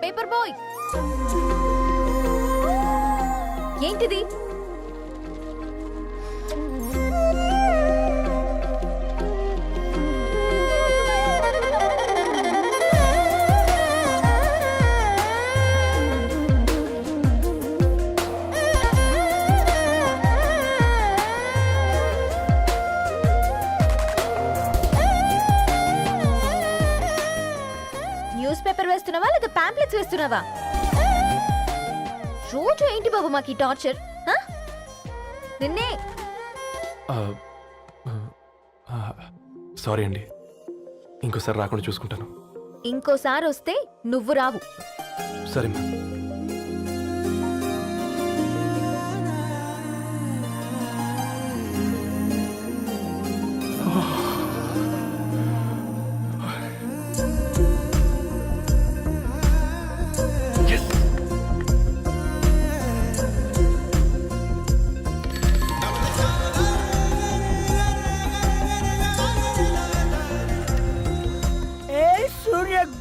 Paper boy, ఏంటిది? News paper వేస్తున్నావా లేదా pamphlets వేస్తున్నావా? రోజు ఏంటి బాబు మాకు టార్చర్? నిన్నే సారీ అండి, ఇంకోసారి రాకుండా చూసుకుంటాను. ఇంకోసారి వస్తే నువ్వు రావు. సరే మ్యామ్.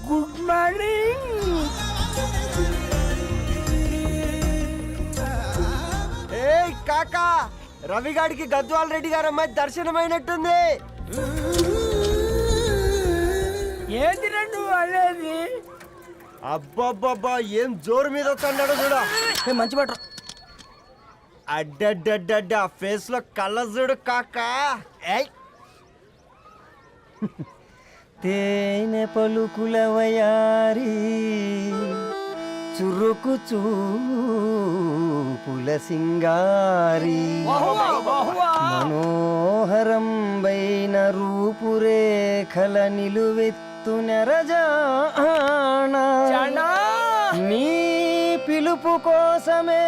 Good morning. ఏ కాకా, రవిగాడికి గద్వాల్ రెడ్డి గారు అమ్మాయి దర్శనమైనట్టుంది. ఏంటి నువ్వు అనేది? అబ్బాబ్బాబ్బా, ఏం జోరు మీద వస్తున్నాడో చూడు. మంచి పట్టు. అడ్డడ్డడ్డ ఫేస్ లో కళ్ళ చూడు కాకా. తేనె పలుకుల వయారి చురుకు చూపుల సింగారి మనోహరం బైన రూపురేఖల నిలువెత్తు నెరజానా నీ పిలుపు కోసమే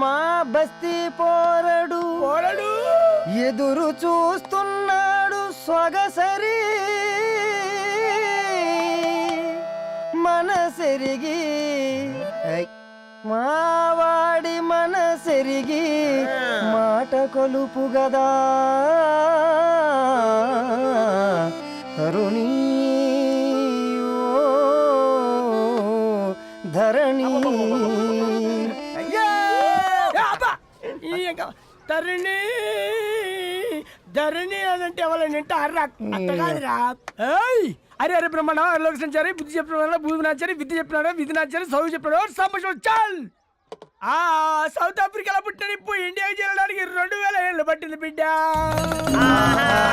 మా బస్తీ పోరడు ఎదురు చూస్తున్నాడు సొగసరి మనసెరిగి మావాడి మనసెరిగి మాట కొలుపు గదా తరుణీ ధరణి తరుణి ధరణి అదంటే ఎవరైనా అర్రా అట్ట కాదురా. అరే అరే బ్రహ్మణ లోక సంచారి బుద్ధి చెప్పిన భూమి నాచారి విద్య చెప్పినాడు విధి నాచారి చదువు చెప్పినాడు సంభాషణ చాల్. సౌత్ ఆఫ్రికాలో పుట్టిన ఇప్పుడు ఇండియాకి చేరడానికి 2000 ఏళ్ళు పట్టింది బిడ్డ.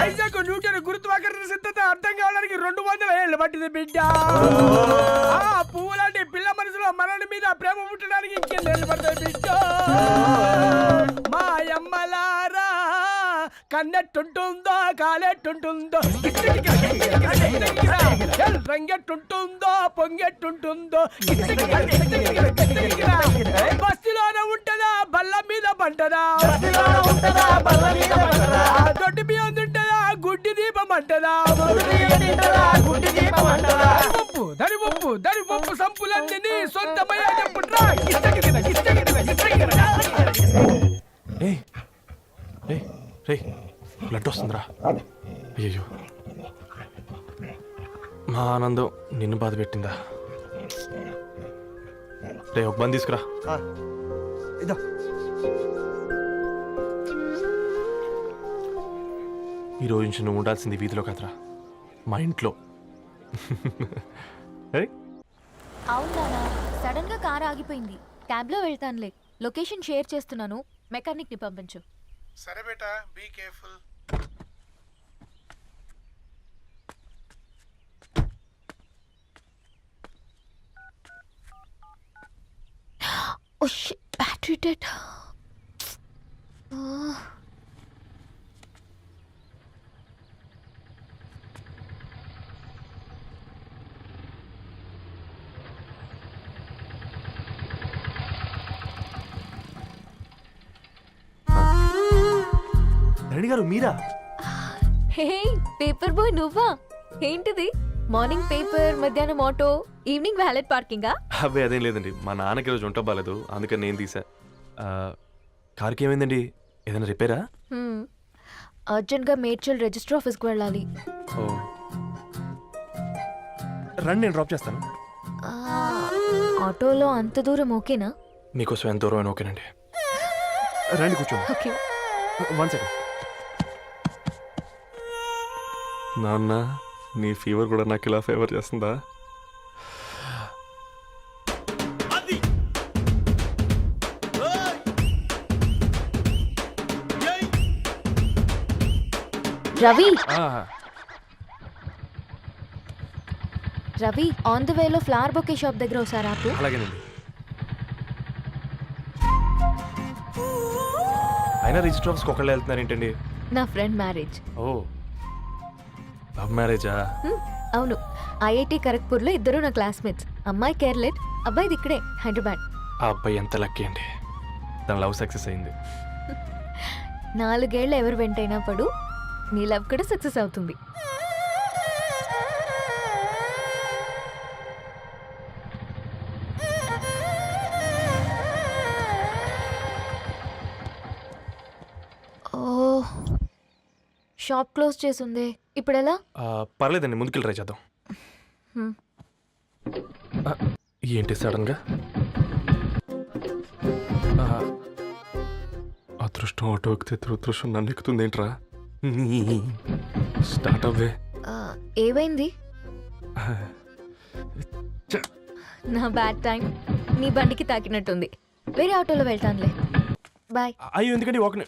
ఐజాక్ న్యూటన్ గురుత్వాకర్షణ సిద్ధత అర్థం కావడానికి 200 ఏళ్ళు పట్టింది బిడ్డ. పువ్వు లాంటి పిల్ల మనసులో మరణి మీద ప్రేమ పుట్టడానికి ఇంకేళ్ళు పడతాయి బిడ్డ. మా అమ్మలారా కన్నెట్టుంటుందో కాలెట్టుంటుందో రంగెట్టుంటుందో పొంగెట్టుంటుందో బస్తిలోనే ఉంటదా బల్ల మీద పంటదా దొడ్డి బియ్యం తింటదా గుడ్డి దీపం అంటదా దరి పప్పు సంపులన్నీ సొంతమయ్యా చెప్పుట్రా. బ్లడ్ వస్తుందిరా. అయ్యో, మా ఆనందం నిన్ను బాధ పెట్టిందా? రే ఒక బంద్ తీసుకురా. ఈరోజు నుంచి నువ్వు ఉండాల్సింది వీధిలో కదరా, మా ఇంట్లో. అవునా? సడన్ గా కార్ ఆగిపోయింది. క్యాబ్ లో వెళ్తానులే. లొకేషన్ షేర్ చేస్తున్నాను, మెకానిక్ ని పంపించు. సరే బేటా, be careful. Oh shit, battery dead. Reddy గారు మీరా? హే పేపర్ బాయ్ నువ్వా? ఏంటిది మార్నింగ్ పేపర్, మధ్యాహ్నం ఆటో, ఈవినింగ్ వ్యాలెట్ పార్కింగా? అబ్బాయి అదేం లేదండి, మా నాన్నకి రోజు వంట బాగాలేదు, అందుకని నేను తీసా. కార్కి ఏమైందండి? ఏదైనా రిపేరా? అర్జెంట్గా మేడ్చల్ రిజిస్టర్ ఆఫీస్కి వెళ్ళాలి. ఓ రండి, నేను డ్రాప్ చేస్తాను. ఆ, ఆటోలో అంత దూరం ఓకేనా? మీకోసం ఎంత దూరం అయినా ఓకేనండి. రండి కూర్చోండి. ఓకే. 1 సెకండ్. నాన్న, నీ ఫీవర్ కూడా నాకు ఇలా ఫేవర్ చేస్తుందా? రవి, ఆ, రవి ఆన్ ద వేలో ఫ్లవర్ బొకే షాప్ దగ్గర ఒకసారి ఆపు. అలాగేనండి. అయినా రిజిస్టర్ ఆఫీస్కి ఒకళ్ళు వెళ్తున్నారు ఏంటండి? నా ఫ్రెండ్ మ్యారేజ్. ఓ, లవ్ మ్యారేజా? అవును, ఐఐటి ఖరగ్పూర్లో ఇద్దరు నా క్లాస్మేట్స్. అమ్మాయి కేర్లెట్, అబ్బాయిది ఇక్కడే హైదరాబాద్. ఆ అబ్బాయి ఎంత లక్కీ అండి, తన లవ్ సక్సెస్ అయింది. 4 ఏళ్ళు ఎవరు వెంటైనా పడు, నీ లవ్ కూడా సక్సెస్ అవుతుంది. ఓ, షాప్ క్లోజ్ చేసింది, ఇప్పుడు ఎలా? పర్లేదండి, ముందుకెళ్ళి ట్రై చేద్దాం. హ్మ్. ఆ, ఏంటి సడన్గా? అదృష్టం ఆటో ఎక్కితే దురదృష్టం నన్ను ఎక్కుతుంది ఏంట్రా? స్టార్ట్ అవ్వే. ఆ, ఏమైంది? నా బ్యాడ్ టైం నీ బండికి తాకినట్టుంది. వేరే ఆటోలో వెళ్తానులే, బాయ్. అయ్యో ఎందుకండి ఒక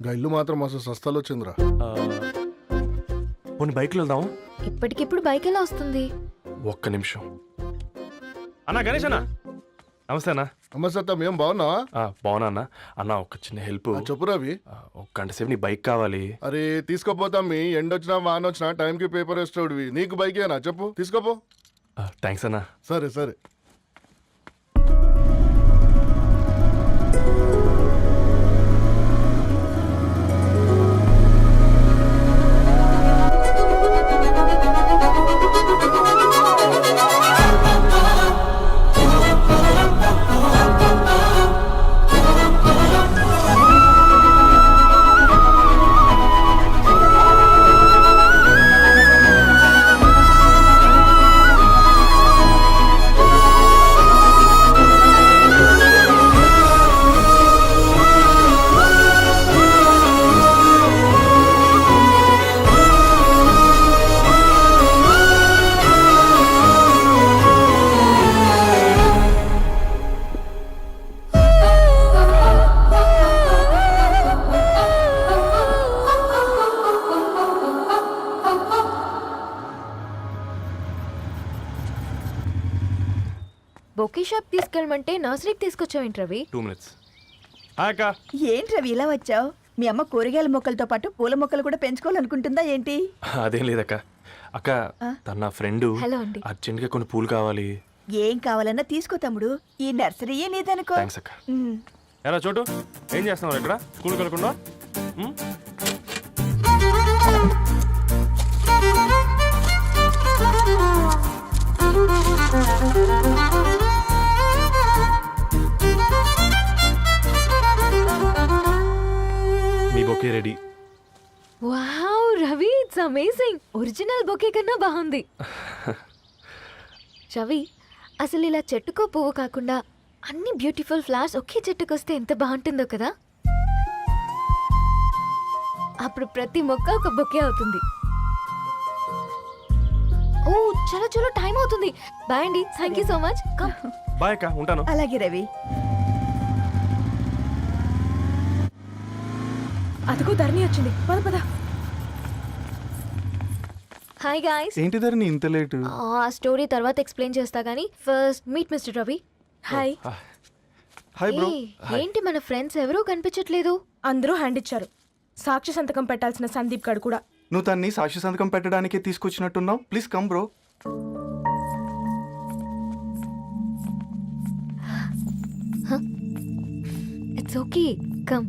గా ఇల్లు మాత్రం మస్తు సస్తాలు వచ్చిందిరా. కొన్ని బైక్లో వెళ్దాం. ఇప్పటికిప్పుడు బైక్ ఎలా వస్తుంది? ఒక్క నిమిషం. అన్నా గణేష్ అన్న, నమస్తే అన్న. నమస్తే, ఏం బాగున్నావా? బాగున్నా అన్న. అన్న ఒక చిన్న హెల్ప్. చెప్పు రవి. ఒక గంట సేపు నీ బైక్ కావాలి. అరే తీసుకోపోతాం, మీ ఎండొచ్చినా వాన వచ్చినా టైంకి పేపర్ వేస్తాడువి. నీకు బైకేనా చెప్పు, తీసుకోపో. థ్యాంక్స్ అన్న. సరే సరే. బొకే షాప్ తీసుకెళ్ళమంటే నర్సరీకి తీసుకొచ్చావేంటి రవి? 2 minutes. అక్క, ఏంటి రవి ఇలా వచ్చావు? మీ అమ్మ కూరగాయల మొక్కలతో పాటు పూల మొక్కలు కూడా పెంచుకోవాలనుకుంటుందా ఏంటి? అదేం లేదక్క. అక్క, తన నా ఫ్రెండ్ హలో అండి. అర్జెంట్గా కొన్ని పూలు కావాలి. ఏం కావాలన్నా తీసుకో తమ్ముడు, ఈ నర్సరీయే నీదనుకో. థ్యాంక్స్ అక్క. ఉమ్. ఎలా చోటు, ఏం చేస్తున్నావు ఇక్కడ? స్కూల్కి వెళ్ళకుండా? మీ bouquet ready. Wow Ravi, it's amazing. Original bouquet కన్నా బాగుంది. రవి, అసలు ఇలా చెట్టుకో పువ్వు కాకుండా అన్ని బ్యూటిఫుల్ ఫ్లవర్స్ ఒకే చెట్టుకొస్తే ఎంత బాగుంటుందో కదా. అప్పుడు ప్రతి మొక్క ఒక బొకే అవుతుంది. ఓ చలో చలో, టైం అవుతుంది. బాయ్ అండి, thank you so much. Come. Bye అక్క, ఉంటాను. అలాగే రవి. అదిగో ధరణి వచ్చింది, పద పద. Hi guys. ఏంటి ధరణి ఇంత లేటు? ఆ స్టోరీ తర్వాత ఎక్స్ప్లెయిన్ చేస్తా గానీ first meet mister Ravi. Hi. Hi bro. ఏంటి మన ఫ్రెండ్స్ ఎవరూ కనిపించట్లేదు? అందరూ హ్యాండ్ ఇచ్చారు. సాక్షి సంతకం పెట్టాల్సిన సందీప్ గడు కూడా. నువ్వు తన్ని సాక్షి సంతకం పెట్టడానికే తీసుకొచ్చినట్టున్నావు. Please come bro. It's okay, come.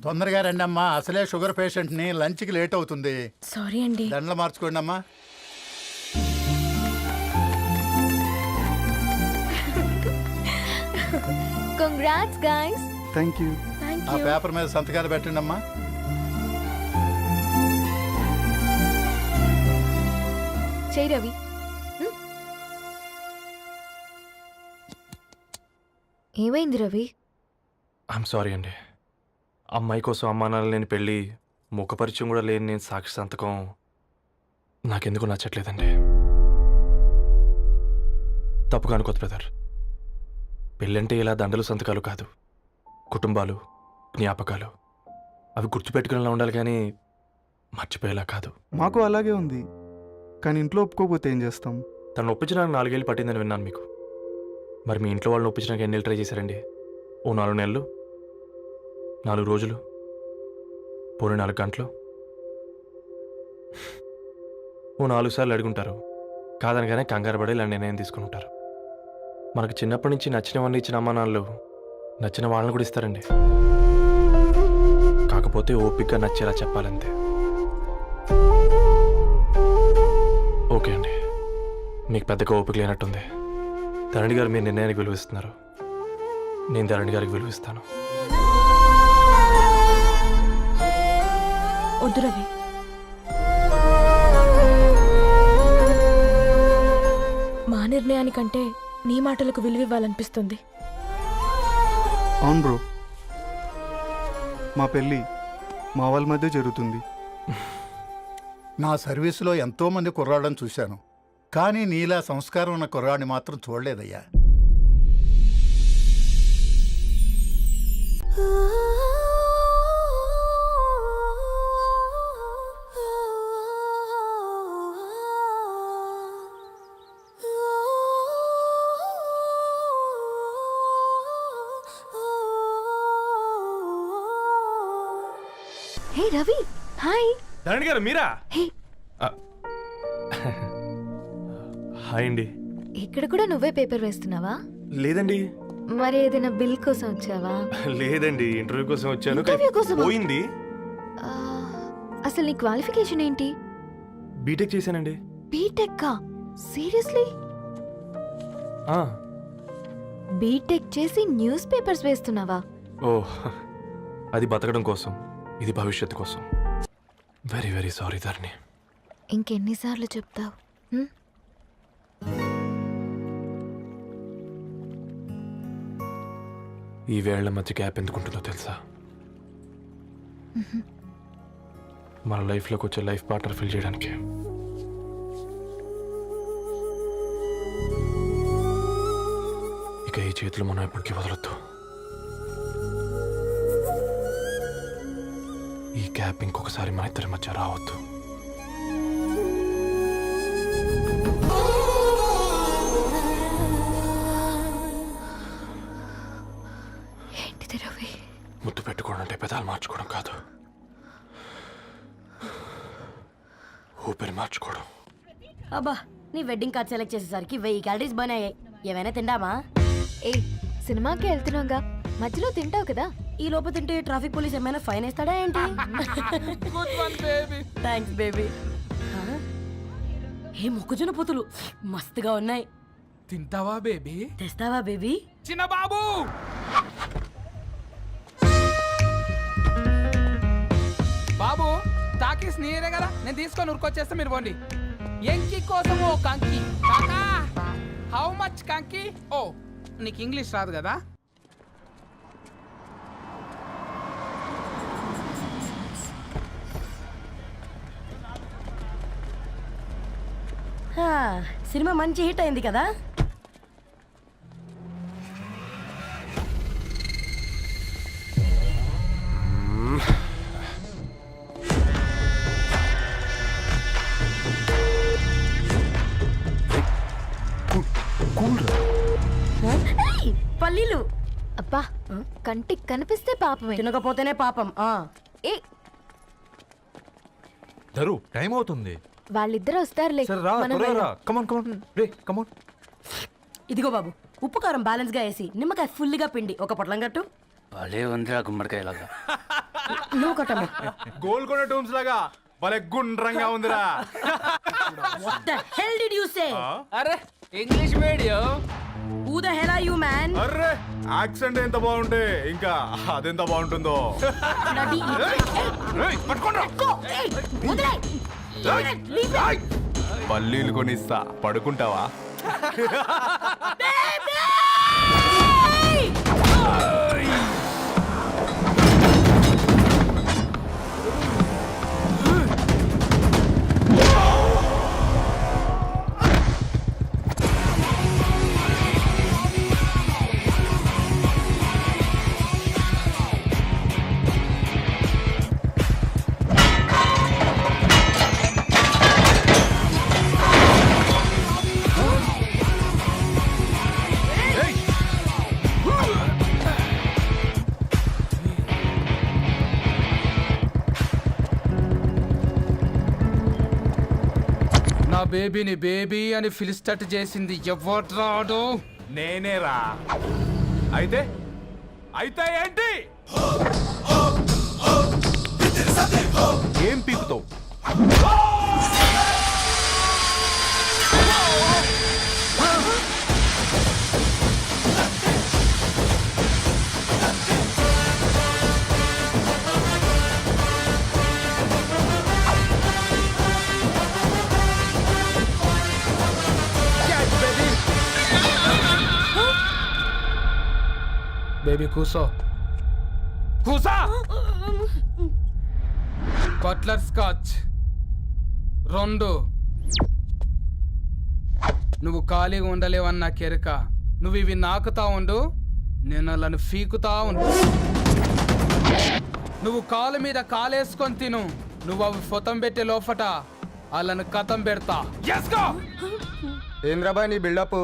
తొందరగా రండి అమ్మా, అసలే షుగర్ పేషెంట్ని, లంచ్కి లేట్ అవుతుంది. సారీ అండి. దండలు మార్చుకోండి అమ్మా. Congrats guys. Thank you. Thank ఆ యూ. పేపర్ మీద సంతకాలు పెట్టండి అమ్మా. చేయి రవి. ఏమైంది రవి? ఐఎమ్ సారీ అండి. అమ్మాయి కోసం అమ్మానాలు లేని పెళ్ళి, ముఖపరిచయం కూడా లేని నేను సాక్షి సంతకం నాకెందుకు నచ్చట్లేదండి. తప్పుగా అనుకోదు బ్రదర్. పెళ్ళంటే ఇలా దండలు సంతకాలు కాదు, కుటుంబాలు, జ్ఞాపకాలు. అవి గుర్తుపెట్టుకునేలా ఉండాలి కానీ మర్చిపోయేలా కాదు. మాకు అలాగే ఉంది, కానీ ఇంట్లో ఒప్పుకోకపోతే ఏం చేస్తాం? తను ఒప్పించడానికి 4 ఏళ్ళు పట్టిందని విన్నాను మీకు. మరి మీ ఇంట్లో వాళ్ళని ఒప్పించడానికి ఎన్ని ఏళ్ళు ట్రై చేశారండి? ఓ 4 నెలలు, 4 రోజులు, పోనీ 4 గంటలు, ఓ 4 సార్లు అడుగుంటారు. కాదనగానే కంగారు పడి ఇలా నిర్ణయం తీసుకుని ఉంటారు. మనకు చిన్నప్పటి నుంచి నచ్చినవన్నీ ఇచ్చిన అమ్మా నాన్నలు నచ్చిన వాళ్ళని కూడా ఇస్తారండి. కాకపోతే ఓపికగా నచ్చేలా చెప్పాలంతే. ఓకే అండి, మీకు పెద్దగా ఓపిక లేనట్టుంది. ధరణి గారు మీ నిర్ణయానికి విలువిస్తున్నారు, నేను ధరణి గారికి విలువిస్తాను. వద్దు రవి. మా నిర్ణయానికంటే నీ మాటలకు విలువివ్వాలనిపిస్తుంది. అవును బ్రో, మా పెళ్ళి మా వాళ్ళ మధ్య జరుగుతుంది. నా సర్వీసులో ఎంతో మంది కుర్రాళ్ళని చూశాను, కానీ నీలా సంస్కారం ఉన్న కుర్రాడిని మాత్రం చూడలేదయ్యా. హే రవి, హాయ్. ధరణి గారు మీరా? హే, హాయ్ అండి. ఇక్కడ కూడా నువ్వే పేపర్ వేస్తున్నావా? లేదండి. మరి ఏదైనా బిల్ కోసం వచ్చావా? లేదండి, ఇంటర్వ్యూ కోసం వచ్చాను. ఇంటర్వ్యూ కోసమా? పోయింది. ఆ, అసలు నీ క్వాలిఫికేషన్ ఏంటి? బీటెక్ చేశానండి. బీటెక్? సీరియస్లీ? బీటెక్ చేసి న్యూస్ పేపర్స్ వేస్తున్నావా? ఓ, అది బతకడం కోసం, ఇది భవిష్యత్తు కోసం. వెరీ వెరీ సారీ ధరణి. ఇంకెన్నిసార్లు చెప్తావు? ఈ వేళ్ల మధ్య గ్యాప్ ఎందుకుంటుందో తెలుసా? మన లైఫ్లోకి వచ్చే లైఫ్ పార్ట్నర్ ఫిల్ చేయడానికి. ఇక ఈ చేతులు మనం ఎప్పటికీ వదలొద్దు. ఈ గ్యాప్ ఇంకొకసారి మన ఇద్దరి మధ్య రావద్దు. ఏంటిది రవి? ముద్దు పెట్టుకోవడం అంటే పెదాలు మార్చుకోవడం కాదు, ఊపిరి మార్చుకోవడం. అబ్బా, నీ వెడ్డింగ్ కార్డ్ సెలెక్ట్ చేసేసరికి 1000 క్యాలరీస్ బర్న్ అయ్యాయి. ఏమైనా తిండామా? ఏ, సినిమాకి వెళ్తున్నాగా, మధ్యలో తింటావు కదా. ఈ లోపు తింటే ట్రాఫిక్ పోలీస్ ఏమైనా ఫైన్ వేస్తాడా ఏంటి? Thanks baby. ఏ మొక్కజొన్న పొతులు మస్తుగా ఉన్నాయి. తింటావా బేబీ? తెస్తావా బేబీ? చిన్న బాబు, బాబు టాకీస్ నీరే కదా, నేను తీసుకొని ఉరికొచ్చేస్తా, మీరు పోండి. ఎంకి కోసం ఓ కంకి. కాకా, హౌ మచ్ కంకి? ఓ, నీకు ఇంగ్లీష్ రాదు కదా? సినిమా మంచి హిట్ అయింది కదా. పల్లీలు అబ్బా, కంటికి కనిపిస్తే పాపమే, తినకపోతేనే పాపం. ఏ, ధరు టైం అవుతుంది. వాళ్ళిద్దరు వస్తారులే. మనం వెళ్దాం. ఇదిగో బాబు, ఉప్పు కారం బ్యాలెన్స్ గా వేసి నిమ్మకాయ ఫుల్ గా పిండి ఒక పొట్లం కట్టు. భలే ఉందిరా గుమ్మడికాయలాగా. నువ్వు కొట్టమ్మా. గోల్కొండ టూమ్స్ లాగా భలే గుండ్రంగా ఉందిరా. What the hell did you say? అరే English medium. Who the hell are you, man? Array accent ఎంత బాగుంటే ఇంకా అదెంత బాగుంటుందో. Bloody పల్లీలు కొనిస్తా, పడుకుంటావా? నా బేబీని బేబీ అని ఫిలిస్టట్ చేసింది ఎవడ్రాడు? నేనేరా. అయితే అయితే ఏంటి? ఏం పీకుతావు? బేబీ కూసో. కూసా. Butler scotch 2. నువ్వు ఖాళీగా ఉండలేవన్న కెరక. నువ్వు ఇవి నాకుతా ఉండు, నేను అలాను ఫీకుతా ఉండు. నువ్వు కాలు మీద కాలేసుకొని తిను. నువ్వు అవి ఫొతం పెట్టే లోపట అలాను కథం పెడతా. ఏంద్రాబాయ్ నీ బిల్డప్?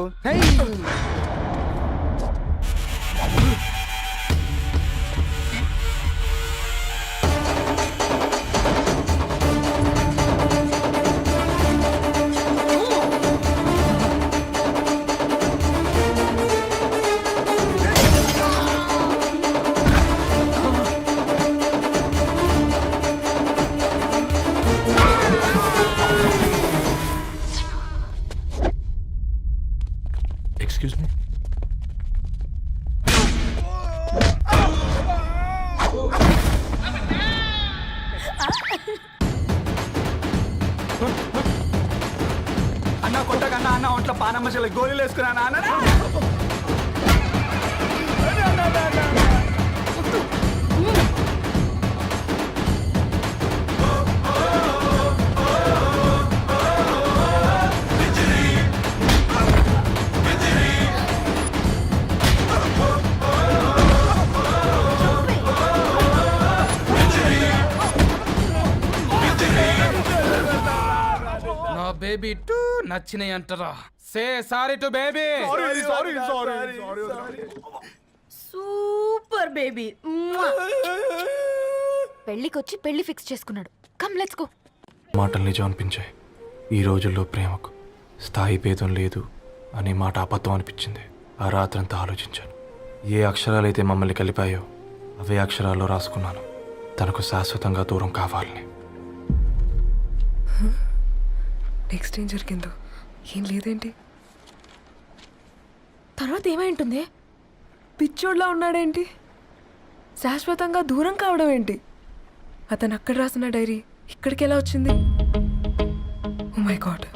Excuse me. అన్న కొట్టకన్నా అన్న ఒంట్లో పానమ్మశల గోళీలు వేసుకున్నా అన్న. నా బేబీ టూ నచ్చినాయి అంటారా? Say sorry to baby. Super baby. పెళ్ళికొచ్చి పెళ్లి ఫిక్స్ చేసుకున్నాడు. Come let's go. మాటలు నిజం అనిపించాయి. ఈ రోజుల్లో ప్రేమకు స్థాయి భేదం లేదు అనే మాట అబద్ధం అనిపించింది. ఆ రాత్రంతా ఆలోచించాను. ఏ అక్షరాలైతే మమ్మల్ని కలిపాయో అవే అక్షరాల్లో రాసుకున్నాను, తనకు శాశ్వతంగా దూరం కావాలని. నెక్స్ట్ ఏం జరిగిందో ఏం లేదేంటి? తర్వాత ఏమై ఉంటుంది? పిచ్చోడ్లా ఉన్నాడేంటి? శాశ్వతంగా దూరం కావడం ఏంటి? అతను అక్కడ రాసిన డైరీ ఇక్కడికి ఎలా వచ్చింది? Oh my god,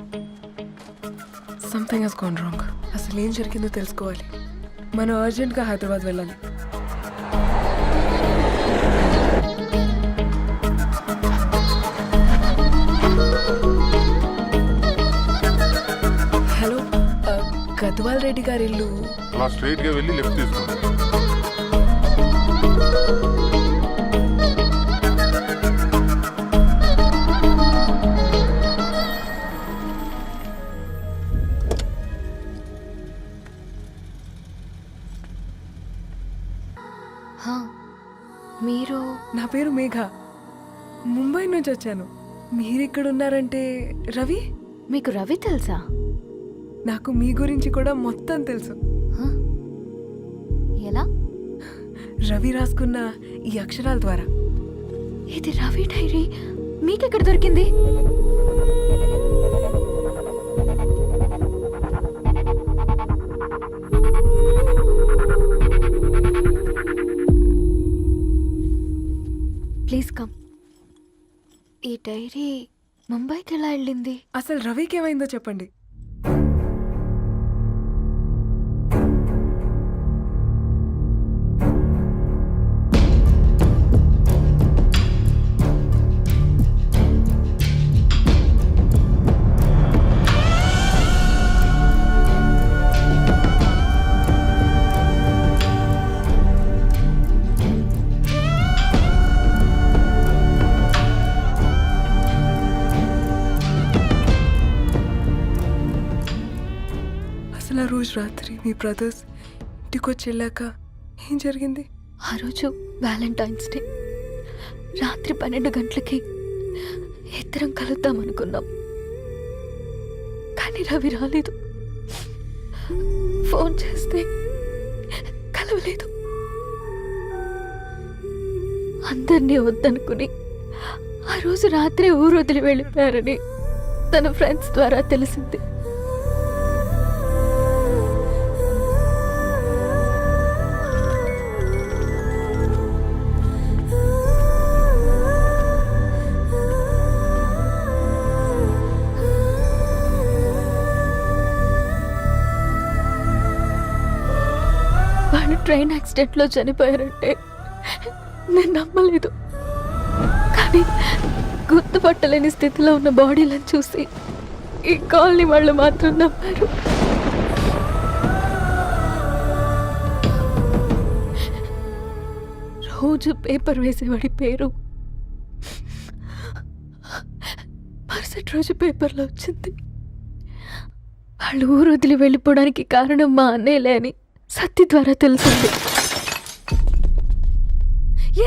something has gone wrong. అసలు ఏం జరిగిందో తెలుసుకోవాలి. మనం అర్జెంట్గా హైదరాబాద్ వెళ్ళాలి. హలో, గద్వాల్ రెడ్డి గారి ఇల్లు. అలా స్ట్రైట్ గా వెళ్ళి లెఫ్ట్ తీసుకోండి. మీరు? నా పేరు మేఘ, ముంబై నుంచి వచ్చాను. మీరిక్కడ ఉన్నారంటే రవి? మీకు రవి తెలుసా? నాకు మీ గురించి కూడా మొత్తం తెలుసు. ఎలా? రవి రాసుకున్న ఈ అక్షరాల ద్వారా. ఇది రవి డైరీ మీకెక్కడ దొరికింది? Please come. ఈ డైరీ ముంబైకి ఎలా వెళ్ళింది? అసలు రవికి ఏమైందో చెప్పండి. అసలు ఆ రోజు రాత్రి మీ బ్రదర్స్ ఇంటికి వచ్చి వెళ్ళాక ఏం జరిగింది? ఆ రోజు వ్యాలంటైన్స్ డే రాత్రి 12 గంటలకి ఇద్దరం కలుద్దాం అనుకున్నాం. కానీ రవి రాలేదు. ఫోన్ చేస్తే కలవలేదు. అందరినీ వద్దనుకుని ఆ రోజు రాత్రి ఊరు వదిలి వెళ్ళిపోయారని తన ఫ్రెండ్స్ ద్వారా తెలిసింది. వాళ్ళు ట్రైన్ యాక్సిడెంట్లో చనిపోయారంటే నేను నమ్మలేదు. కానీ గుర్తుపట్టలేని స్థితిలో ఉన్న బాడీలను చూసి ఈ కాలనీ వాళ్ళు మాత్రం నమ్మారు. రోజు పేపర్ వేసేవాడి పేరు మరుసటి రోజు పేపర్లో వచ్చింది. వాళ్ళు ఊరు వదిలి వెళ్ళిపోవడానికి కారణం మా అన్నయ్యలే అని సత్య ద్వారా తెలిసింది.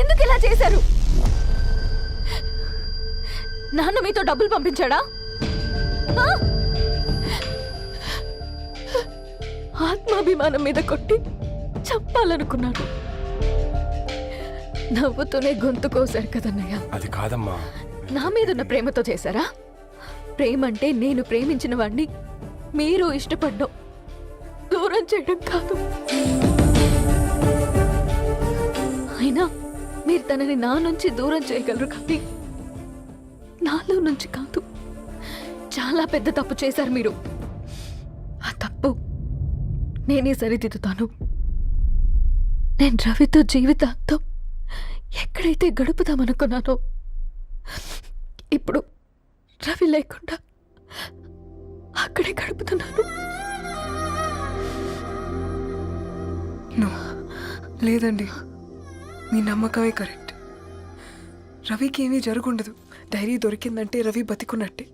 ఎందుకు ఇలా చేశారు? నాన్న మీతో డబ్బులు పంపించాడా? ఆ? ఆత్మాభిమానం మీద కొట్టి చంపాలనుకున్నాడు. నవ్వుతూనే గొంతు కోసాడు కదన్నయ్య. అది కాదమ్మా. నా మీదున్న ప్రేమతో చేశారా? ప్రేమంటే నేను ప్రేమించిన వాడిని మీరు ఇష్టపడ్డం, దూరం చేయడం కాదు. అయినా మీరు తనని నా నుంచి దూరం చేయగలరు కానీ నాలో నుంచి కాదు. చాలా పెద్ద తప్పు చేశారు మీరు. ఆ తప్పు నేనే సరిదిద్దుతాను. నేను రవితో జీవితాంతం ఎక్కడైతే గడుపుదామనుకున్నానో ఇప్పుడు రవి లేకుండా అక్కడే గడుపుతున్నాను. లేదండి, మీ నమ్మకమే కరెక్ట్. రవికి ఏమీ జరుగుండదు. డైరీ దొరికిందంటే రవి బతికున్నట్టే.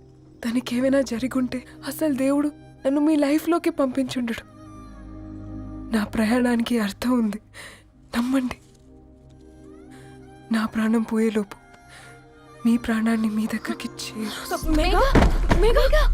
దానికి ఏమైనా జరుగుంటే అసలు దేవుడు నన్ను మీ లైఫ్లోకి పంపించుండడు. నా ప్రయాణానికి అర్థం ఉంది, నమ్మండి. నా ప్రాణం పోయేలోపు మీ ప్రాణాన్ని మీ దగ్గరికి చేరు. మేఘా